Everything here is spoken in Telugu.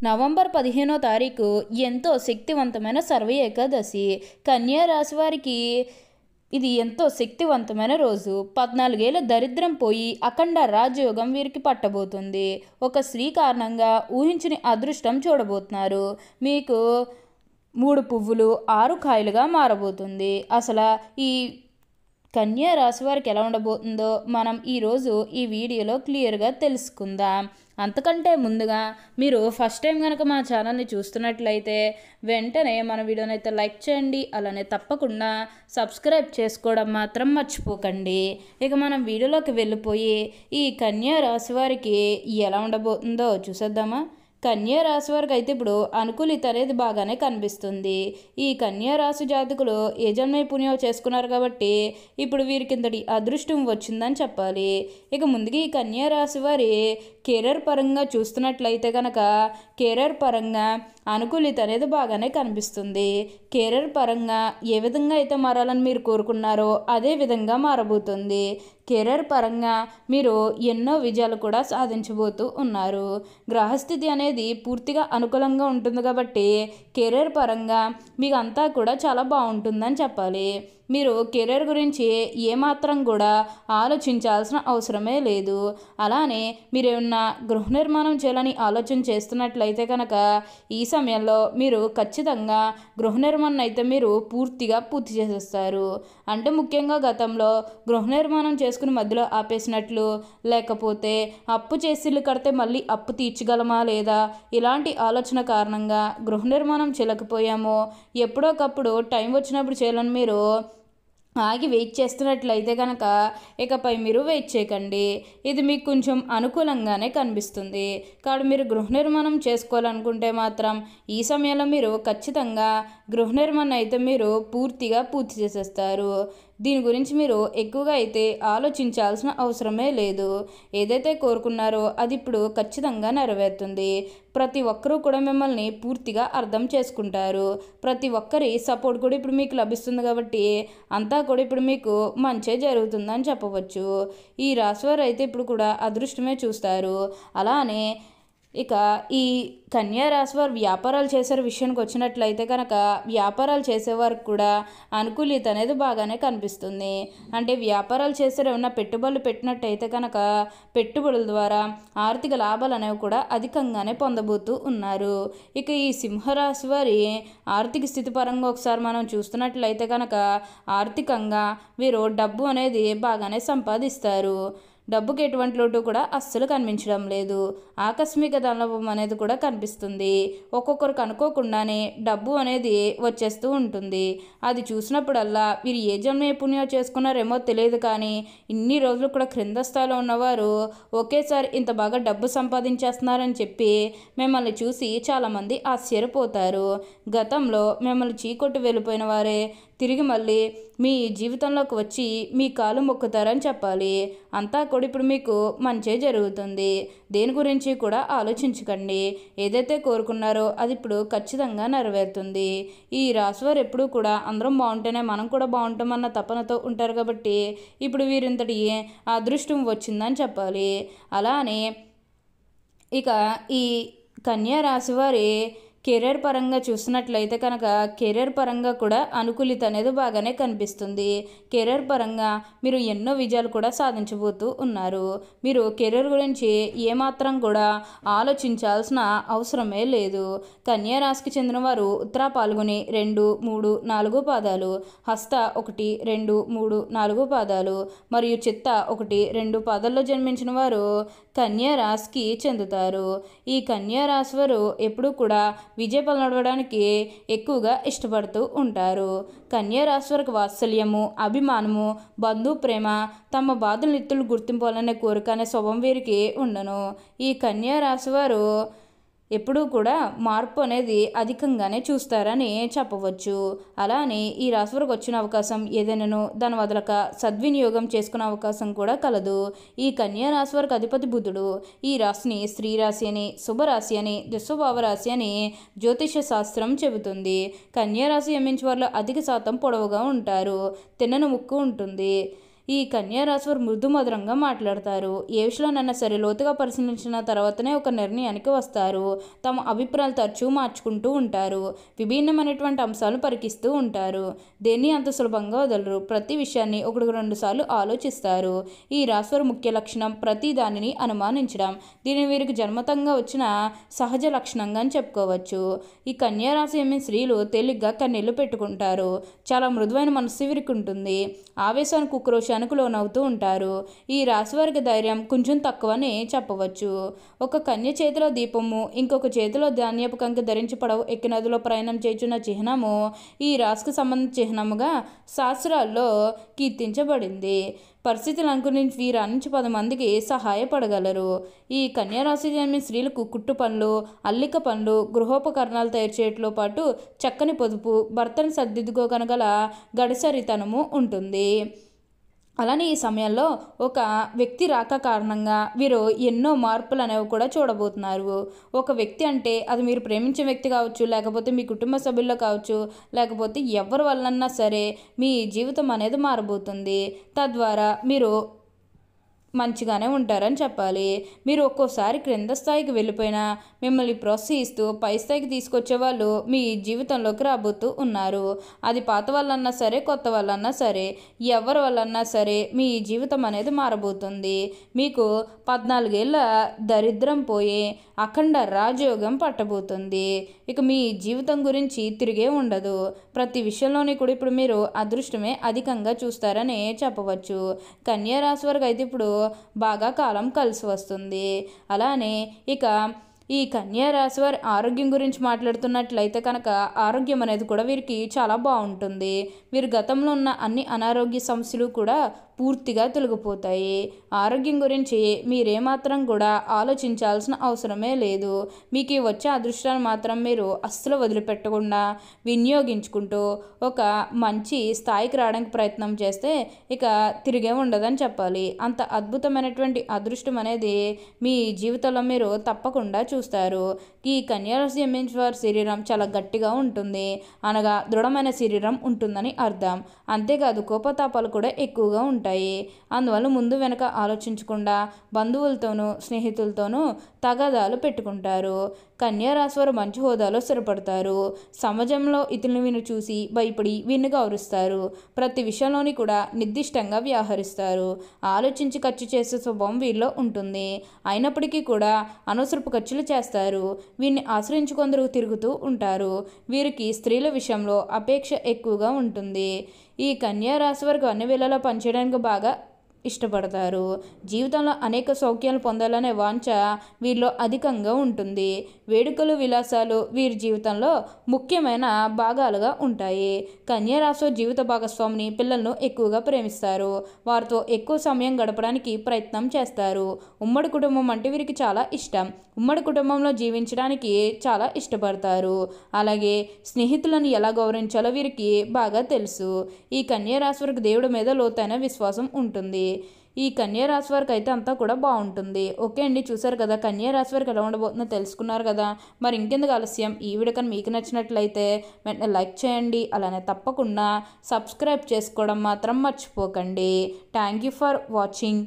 నవంబర్ 15వ తారీఖు ఎంతో శక్తివంతమైన సర్వ ఏకాదశి. కన్యా రాశి వారికి ఇది ఎంతో శక్తివంతమైన రోజు. 14 ఏళ్ల దరిద్రం పోయి అఖండ రాజయోగం వీరికి పట్టబోతుంది. ఒక స్త్రీ కారణంగా ఊహించని అదృష్టం చూడబోతున్నారు. మీకు 3 పువ్వులు 6 కాయలుగా మారబోతుంది. అసలు ఈ కన్యా రాశి వారికి ఎలా ఉండబోతుందో మనం ఈరోజు ఈ వీడియోలో క్లియర్గా తెలుసుకుందాం. అంతకంటే ముందుగా మీరు ఫస్ట్ టైం కనుక మా ఛానల్ని చూస్తున్నట్లయితే వెంటనే మన వీడియోని అయితే లైక్ చేయండి. అలానే తప్పకుండా సబ్స్క్రైబ్ చేసుకోవడం మాత్రం మర్చిపోకండి. ఇక మనం వీడియోలోకి వెళ్ళిపోయి ఈ కన్యా రాశి వారికి ఎలా ఉండబోతుందో చూసేద్దామా. కన్యా రాశి వారికి అయితే ఇప్పుడు అనుకూలిత అనేది బాగానే కనిపిస్తుంది. ఈ కన్యా రాశి జాతకులు ఏ జన్మ పుణ్యం చేసుకున్నారు కాబట్టి ఇప్పుడు వీరికి ఇంతటి అదృష్టం వచ్చిందని చెప్పాలి. ఇక ముందుగా ఈ కన్యా రాశి వారి కెరీర్ పరంగా చూస్తున్నట్లయితే కనుక కెరీర్ పరంగా అనుకూలిత అనేది బాగానే కనిపిస్తుంది. కెరీర్ పరంగా ఏ విధంగా అయితే మారాలని మీరు కోరుకున్నారో అదే విధంగా మారబోతుంది. కెరీర్ పరంగా మీరు ఎన్నో విజయాలు కూడా సాధించబోతూ ఉన్నారు. గ్రహస్థితి అనేది పూర్తిగా అనుకూలంగా ఉంటుంది కాబట్టి కెరీర్ పరంగా మీకు అంతా కూడా చాలా బాగుంటుందని చెప్పాలి. మీరు కెరీర్ గురించి ఏమాత్రం కూడా ఆలోచించాల్సిన అవసరమే లేదు. అలానే మీరు ఏమన్నా గృహ నిర్మాణం చేయాలని ఆలోచన చేస్తున్నట్లయితే కనుక ఈ సమయంలో మీరు ఖచ్చితంగా గృహ నిర్మాణం అయితే మీరు పూర్తి చేసేస్తారు. అంటే ముఖ్యంగా గతంలో గృహ నిర్మాణం చేసుకుని మధ్యలో ఆపేసినట్లు, లేకపోతే అప్పు చేసి ఇల్లు కడితే మళ్ళీ అప్పు తీర్చగలమా లేదా ఇలాంటి ఆలోచన కారణంగా గృహ నిర్మాణం చేయలేకపోయామో, ఎప్పుడోకప్పుడు టైం వచ్చినప్పుడు చేయాలని మీరు ఆగి వెయిట్ చేస్తున్నట్లయితే కనుక ఇకపై మీరు వెయిట్ చేయకండి. ఇది మీకు కొంచెం అనుకూలంగానే కనిపిస్తుంది. కాబట్టి మీరు గృహ నిర్మాణం చేసుకోవాలనుకుంటే మాత్రం ఈ సమయంలో మీరు ఖచ్చితంగా గృహ నిర్మాణం అయితే మీరు పూర్తి చేసేస్తారు. దీని గురించి మీరు ఎక్కువగా అయితే ఆలోచించాల్సిన అవసరమే లేదు. ఏదైతే కోరుకున్నారో అది ఇప్పుడు ఖచ్చితంగా నెరవేరుతుంది. ప్రతి ఒక్కరూ కూడా మిమ్మల్ని పూర్తిగా అర్థం చేసుకుంటారు. ప్రతి ఒక్కరి సపోర్ట్ కూడా ఇప్పుడు మీకు లభిస్తుంది కాబట్టి అంతా కూడా ఇప్పుడు మీకు మంచే జరుగుతుందని చెప్పవచ్చు. ఈ రాశివారు అయితే ఇప్పుడు కూడా అదృష్టమే చూస్తారు. అలానే ఇక ఈ కన్యా రాశి వారు వ్యాపారాలు చేసే విషయానికి వచ్చినట్లయితే కనుక వ్యాపారాలు చేసేవారికి కూడా అనుకూలిత అనేది బాగానే కనిపిస్తుంది. అంటే వ్యాపారాలు చేసే ఏమన్నా పెట్టుబడులు పెట్టినట్టయితే కనుక పెట్టుబడుల ద్వారా ఆర్థిక లాభాలు అనేవి కూడా అధికంగానే పొందబోతూ ఉన్నారు. ఇక ఈ సింహరాశి వారి ఆర్థిక స్థితి పరంగా ఒకసారి మనం చూస్తున్నట్లయితే కనుక ఆర్థికంగా వీరు డబ్బు అనేది బాగానే సంపాదిస్తారు. డబ్బుకి ఎటువంటి లోటు కూడా అస్సలు కనిపించడం లేదు. ఆకస్మిక ధనలాభం అనేది కూడా కనిపిస్తుంది. ఒక్కొక్కరికి అనుకోకుండానే డబ్బు అనేది వచ్చేస్తూ ఉంటుంది. అది చూసినప్పుడల్లా వీరు ఏ జన్మ పుణ్యం చేసుకున్నారేమో తెలియదు కానీ ఇన్ని రోజులు కూడా క్రింద స్థాయిలో ఉన్నవారు ఒకేసారి ఇంత బాగా డబ్బు సంపాదించేస్తున్నారని చెప్పి మిమ్మల్ని చూసి చాలామంది ఆశ్చర్యపోతారు. గతంలో మిమ్మల్ని చీకొట్టి వెళ్ళిపోయిన వారే తిరిగి మళ్ళీ మీ జీవితంలోకి వచ్చి మీ కాలు మొక్కుతారని చెప్పాలి. అంతా కూడా ఇప్పుడు మీకు మంచే జరుగుతుంది. దేని గురించి కూడా ఆలోచించకండి. ఏదైతే కోరుకున్నారో అది ఇప్పుడు ఖచ్చితంగా నెరవేరుతుంది. ఈ రాశివారు ఎప్పుడూ కూడా అందరం బాగుంటేనే మనం కూడా బాగుంటామన్న తపనతో ఉంటారు కాబట్టి ఇప్పుడు వీరింతటి అదృష్టం వచ్చిందని చెప్పాలి. అలానే ఇక ఈ కన్యా రాశివారి కెరీర్ పరంగా చూసినట్లయితే కనుక కెరీర్ పరంగా కూడా అనుకూలిత అనేది బాగానే కనిపిస్తుంది. కెరీర్ పరంగా మీరు ఎన్నో విజయాలు కూడా సాధించబోతూ ఉన్నారు. మీరు కెరీర్ గురించి ఏమాత్రం కూడా ఆలోచించాల్సిన అవసరమే లేదు. కన్యా రాశికి చెందిన వారు ఉత్తర పాల్గొని 2, 3, 4 పాదాలు, హస్త 1, 2, 3, 4 పాదాలు మరియు చిత్త 1, 2 పాదాల్లో జన్మించిన వారు కన్యా రాశికి చెందుతారు. ఈ కన్యా రాశి వారు ఎప్పుడూ కూడా విజయపలు నడవడానికి ఎక్కువగా ఇష్టపడుతూ ఉంటారు. కన్యా రాశి వారికి వాత్సల్యము, అభిమానము, బంధు ప్రేమ, తమ బాధలు నిత్తులు గుర్తింపాలనే కోరిక అనే స్వభావం వీరికి ఉండను. ఈ కన్యా రాశి వారు ఎప్పుడూ కూడా మార్పు అనేది అధికంగానే చూస్తారని చెప్పవచ్చు. అలానే ఈ రాశి వారికి వచ్చిన అవకాశం ఏదైనాను దాని వదలక సద్వినియోగం చేసుకునే అవకాశం కూడా కలదు. ఈ కన్యా రాశి వారికి అధిపతి బుధుడు. ఈ రాశిని స్త్రీ రాశి అని, శుభరాశి అని, దుస్వభావ రాశి అని జ్యోతిష శాస్త్రం చెబుతుంది. కన్యా రాశి జన్మించే వారిలో అధిక శాతం పొడవుగా ఉంటారు. తిన్నని ముక్కు ఉంటుంది. ఈ కన్యా రాశి వారు మృదు మధురంగా మాట్లాడతారు. ఏ విషయంలోనైనా సరే లోతుగా పరిశీలించిన తర్వాతనే ఒక నిర్ణయానికి వస్తారు. తమ అభిప్రాయాలు తరచూ మార్చుకుంటూ ఉంటారు. విభిన్నమైనటువంటి అంశాలను పరికిస్తూ ఉంటారు. దేన్ని అంత సులభంగా వదలరు. ప్రతి విషయాన్ని 1-2 సార్లు ఆలోచిస్తారు. ఈ రాశి వారి ముఖ్య లక్షణం ప్రతి దానిని అనుమానించడం. దీనిని వీరికి జన్మతంగా వచ్చిన సహజ లక్షణంగా అని చెప్పుకోవచ్చు. ఈ కన్యా రాశి స్త్రీలు తేలిగ్గా కన్నీళ్లు పెట్టుకుంటారు. చాలా మృదువైన మనస్సు వీరికి ఉంటుంది. ఆవేశానికి ఉక్రోషానికి లోనవుతూ ఉంటారు. ఈ రాశి వారికి ధైర్యం కొంచెం తక్కువనే చెప్పవచ్చు. ఒక కన్య చేతిలో దీపము, ఇంకొక చేతిలో ధాన్యపు కంకి ధరించి పడవ ఎక్కి నదిలో ప్రయాణం చేయుచున్న చిహ్నము ఈ రాశికి సంబంధించిన చిహ్నముగా శాస్త్రాల్లో కీర్తించబడింది. పరిస్థితులు అనుకుని వీరు నుంచి 10 మందికి సహాయపడగలరు. ఈ కన్యారాశి స్త్రీలకు కుట్టు పనులు, అల్లిక పనులు, గృహోపకరణాలు తయారు చేయడంతో పాటు చక్కని పొదుపు, భర్తను సర్దిద్దుకోగల గడిసరితనము ఉంటుంది. అలానే ఈ సమయంలో ఒక వ్యక్తి రాక కారణంగా వీరు ఎన్నో మార్పులు అనేవి కూడా చూడబోతున్నారు. ఒక వ్యక్తి అంటే అది మీరు ప్రేమించే వ్యక్తి కావచ్చు, లేకపోతే మీ కుటుంబ సభ్యుల్లో కావచ్చు, లేకపోతే ఎవరి వల్లన్నా సరే మీ జీవితం అనేది మారబోతుంది. తద్వారా మీరు మంచిగానే ఉంటారని చెప్పాలి. మీరు ఒక్కోసారి క్రింద స్థాయికి వెళ్ళిపోయినా మిమ్మల్ని ప్రోత్సహిస్తూ పై స్థాయికి తీసుకొచ్చే వాళ్ళు మీ జీవితంలోకి రాబోతూ ఉన్నారు. అది పాత వాళ్ళన్నా సరే, కొత్త వాళ్ళన్నా సరే, ఎవరి వల్లన్నా సరే మీ జీవితం అనేది మారబోతుంది. మీకు 14 ఏళ్ళ దరిద్రం పోయి అఖండ రాజయోగం పట్టబోతుంది. ఇక మీ జీవితం గురించి తిరిగే ఉండదు. ప్రతి విషయంలోని కూడా ఇప్పుడు మీరు అదృష్టమే అధికంగా చూస్తారని చెప్పవచ్చు. కన్యా రాశి వారికి అయితే ఇప్పుడు బాగా కాలం కలిసి వస్తుంది. అలానే ఇక ఈ కన్యా రాశి వారి ఆరోగ్యం గురించి మాట్లాడుతున్నట్లయితే కనుక ఆరోగ్యం అనేది కూడా వీరికి చాలా బాగుంటుంది. వీరు గతంలో ఉన్న అన్ని అనారోగ్య సమస్యలు కూడా పూర్తిగా తొలగిపోతాయి. ఆరోగ్యం గురించి మీరేమాత్రం కూడా ఆలోచించాల్సిన అవసరమే లేదు. మీకు వచ్చే అదృష్టాన్ని మాత్రం మీరు అస్సలు వదిలిపెట్టకుండా వినియోగించుకుంటూ ఒక మంచి స్థాయికి రావడానికి ప్రయత్నం చేస్తే ఇక తిరిగే ఉండదని చెప్పాలి. అంత అద్భుతమైనటువంటి అదృష్టం అనేది మీ జీవితంలో మీరు తప్పకుండా చూస్తారు. ఈ కన్యా రాశి వారి శరీరం చాలా గట్టిగా ఉంటుంది, అనగా దృఢమైన శరీరం ఉంటుందని అర్థం. అంతేకాదు కోపతాపాలు కూడా ఎక్కువగా ఉంటాయి. అందువల్ల ముందు వెనక ఆలోచించకుండా బంధువులతోనూ స్నేహితులతోనూ తగాదాలు పెట్టుకుంటారు. కన్యా రాశి వారు మంచి హోదాలో స్థిరపడతారు. సమాజంలో ఇతరులను వీరిని చూసి భయపడి వీరిని గౌరవిస్తారు. ప్రతి విషయంలోని కూడా నిర్దిష్టంగా వ్యవహరిస్తారు. ఆలోచించి ఖర్చు చేసే స్వభావం వీరిలో ఉంటుంది. అయినప్పటికీ కూడా అనవసరపు ఖర్చులు చేస్తారు. వీరిని ఆశ్రయించి కొందరు తిరుగుతూ ఉంటారు. వీరికి స్త్రీల విషయంలో అపేక్ష ఎక్కువగా ఉంటుంది. ఈ కన్యా రాశి వారికి అన్ని వేళలా పనిచేయడానికి బాగా ఇష్టపడతారు. జీవితంలో అనేక సౌఖ్యాలు పొందాలనే వాంఛ వీరిలో అధికంగా ఉంటుంది. వేడుకలు, విలాసాలు వీరి జీవితంలో ముఖ్యమైన భాగాలుగా ఉంటాయి. కన్యా రాశి జీవిత భాగస్వామిని, పిల్లలను ఎక్కువగా ప్రేమిస్తారు. వారితో ఎక్కువ సమయం గడపడానికి ప్రయత్నం చేస్తారు. ఉమ్మడి కుటుంబం అంటే వీరికి చాలా ఇష్టం. ఉమ్మడి కుటుంబంలో జీవించడానికి చాలా ఇష్టపడతారు. అలాగే స్నేహితులను ఎలా గౌరవించాలో వీరికి బాగా తెలుసు. ఈ కన్యా రాశి వారికి దేవుడి మీద లోతైన విశ్వాసం ఉంటుంది. ఈ కన్యా రాశి వారికి అయితే అంతా కూడా బాగుంటుంది. ఓకే అండి, చూసారు కదా కన్యా రాశి వారికి ఎలా ఉండబోతుందో తెలుసుకున్నారు కదా. మరి ఇంకెందుకు ఆలస్యం, ఈ వీడియో కానీ మీకు నచ్చినట్లయితే వెంటనే లైక్ చేయండి. అలానే తప్పకుండా సబ్స్క్రైబ్ చేసుకోవడం మాత్రం మర్చిపోకండి. Thank you for watching.